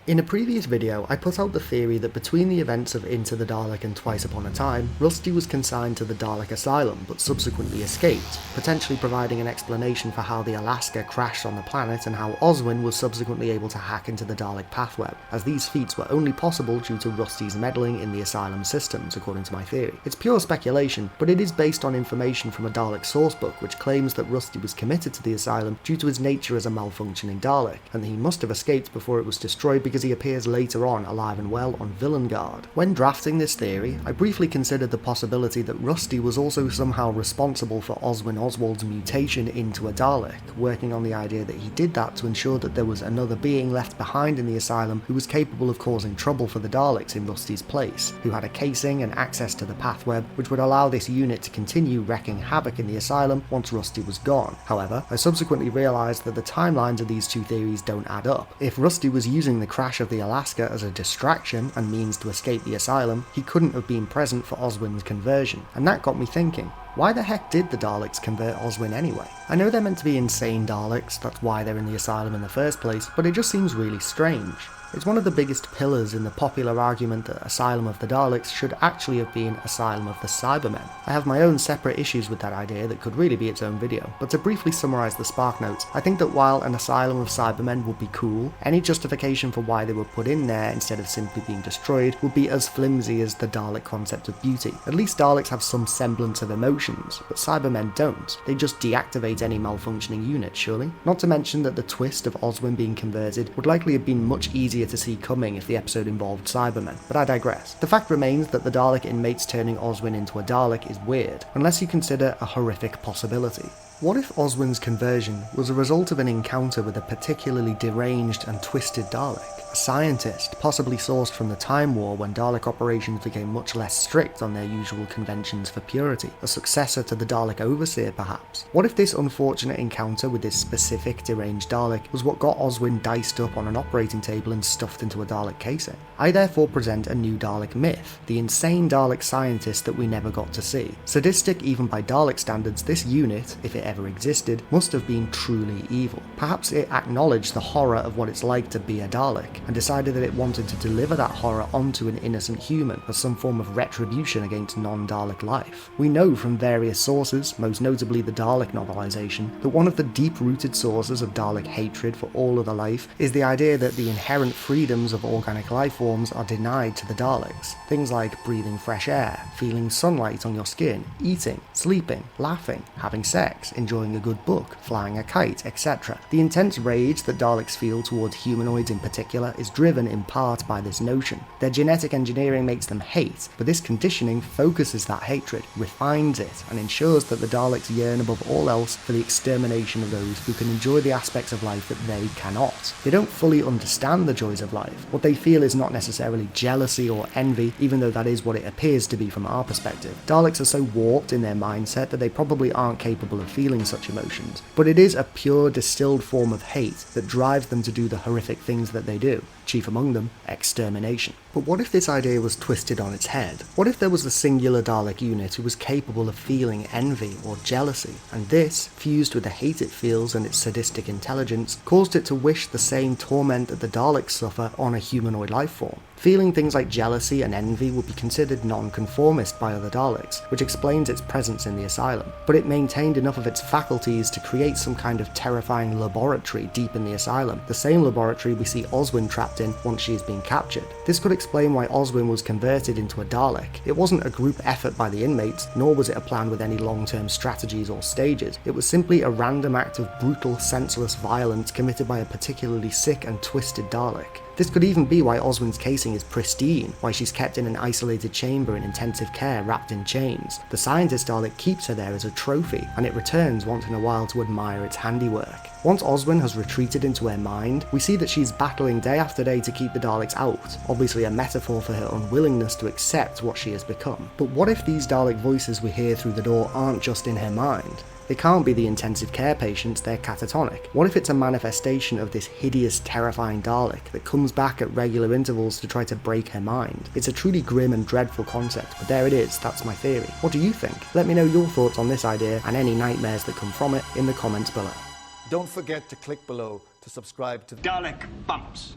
In a previous video, I put out the theory that between the events of Into the Dalek and Twice Upon a Time, Rusty was consigned to the Dalek Asylum but subsequently escaped, potentially providing an explanation for how the Alaska crashed on the planet and how Oswin was subsequently able to hack into the Dalek pathweb, as these feats were only possible due to Rusty's meddling in the Asylum systems, according to my theory. It's pure speculation, but it is based on information from a Dalek sourcebook which claims that Rusty was committed to the Asylum due to his nature as a malfunctioning Dalek, and that he must have escaped before it was destroyed because he appears later on alive and well on Villain Guard. When drafting this theory, I briefly considered the possibility that Rusty was also somehow responsible for Oswin Oswald's mutation into a Dalek, working on the idea that he did that to ensure that there was another being left behind in the Asylum who was capable of causing trouble for the Daleks in Rusty's place, who had a casing and access to the pathweb which would allow this unit to continue wreaking havoc in the Asylum once Rusty was gone. However, I subsequently realised that the timelines of these two theories don't add up. If Rusty was using the crash of the Alaska as a distraction and means to escape the Asylum, he couldn't have been present for Oswin's conversion, and that got me thinking, why the heck did the Daleks convert Oswin anyway? I know they're meant to be insane Daleks, that's why they're in the Asylum in the first place, but it just seems really strange. It's one of the biggest pillars in the popular argument that Asylum of the Daleks should actually have been Asylum of the Cybermen. I have my own separate issues with that idea that could really be its own video, but to briefly summarise the spark notes, I think that while an Asylum of Cybermen would be cool, any justification for why they were put in there instead of simply being destroyed would be as flimsy as the Dalek concept of beauty. At least Daleks have some semblance of emotions, but Cybermen don't. They just deactivate any malfunctioning unit, surely? Not to mention that the twist of Oswin being converted would likely have been much easier to see coming if the episode involved Cybermen, but I digress. The fact remains that the Dalek inmates turning Oswin into a Dalek is weird, unless you consider a horrific possibility. What if Oswin's conversion was a result of an encounter with a particularly deranged and twisted Dalek? A scientist, possibly sourced from the Time War when Dalek operations became much less strict on their usual conventions for purity, a successor to the Dalek Overseer perhaps? What if this unfortunate encounter with this specific deranged Dalek was what got Oswin diced up on an operating table and stuffed into a Dalek casing? I therefore present a new Dalek myth, the insane Dalek scientist that we never got to see. Sadistic even by Dalek standards, this unit, if it ever existed, must have been truly evil. Perhaps it acknowledged the horror of what it's like to be a Dalek, and decided that it wanted to deliver that horror onto an innocent human as some form of retribution against non-Dalek life. We know from various sources, most notably the Dalek novelisation, that one of the deep-rooted sources of Dalek hatred for all other life is the idea that the inherent freedoms of organic life forms are denied to the Daleks. Things like breathing fresh air, feeling sunlight on your skin, eating, sleeping, laughing, having sex, enjoying a good book, flying a kite, etc. The intense rage that Daleks feel towards humanoids in particular is driven in part by this notion. Their genetic engineering makes them hate, but this conditioning focuses that hatred, refines it, and ensures that the Daleks yearn above all else for the extermination of those who can enjoy the aspects of life that they cannot. They don't fully understand the joys of life. What they feel is not necessarily jealousy or envy, even though that is what it appears to be from our perspective. Daleks are so warped in their mindset that they probably aren't capable of feeling such emotions, but it is a pure distilled form of hate that drives them to do the horrific things that they do, chief among them, extermination. But what if this idea was twisted on its head? What if there was a singular Dalek unit who was capable of feeling envy or jealousy, and this, fused with the hate it feels and its sadistic intelligence, caused it to wish the same torment that the Daleks suffer on a humanoid life form? Feeling things like jealousy and envy would be considered non-conformist by other Daleks, which explains its presence in the Asylum, but it maintained enough of its faculties to create some kind of terrifying laboratory deep in the Asylum, the same laboratory we see Oswin trapped in once she has been captured. This could explain why Oswin was converted into a Dalek. It wasn't a group effort by the inmates, nor was it a plan with any long-term strategies or stages. It was simply a random act of brutal, senseless violence committed by a particularly sick and twisted Dalek. This could even be why Oswin's casing is pristine, why she's kept in an isolated chamber in intensive care wrapped in chains. The scientist Dalek keeps her there as a trophy, and it returns once in a while to admire its handiwork. Once Oswin has retreated into her mind, we see that she's battling day after day to keep the Daleks out, obviously a metaphor for her unwillingness to accept what she has become. But what if these Dalek voices we hear through the door aren't just in her mind? They can't be the intensive care patients, they're catatonic. What if it's a manifestation of this hideous, terrifying Dalek that comes back at regular intervals to try to break her mind? It's a truly grim and dreadful concept, but there it is, that's my theory. What do you think? Let me know your thoughts on this idea and any nightmares that come from it in the comments below. Don't forget to click below to subscribe to Dalek Bumps.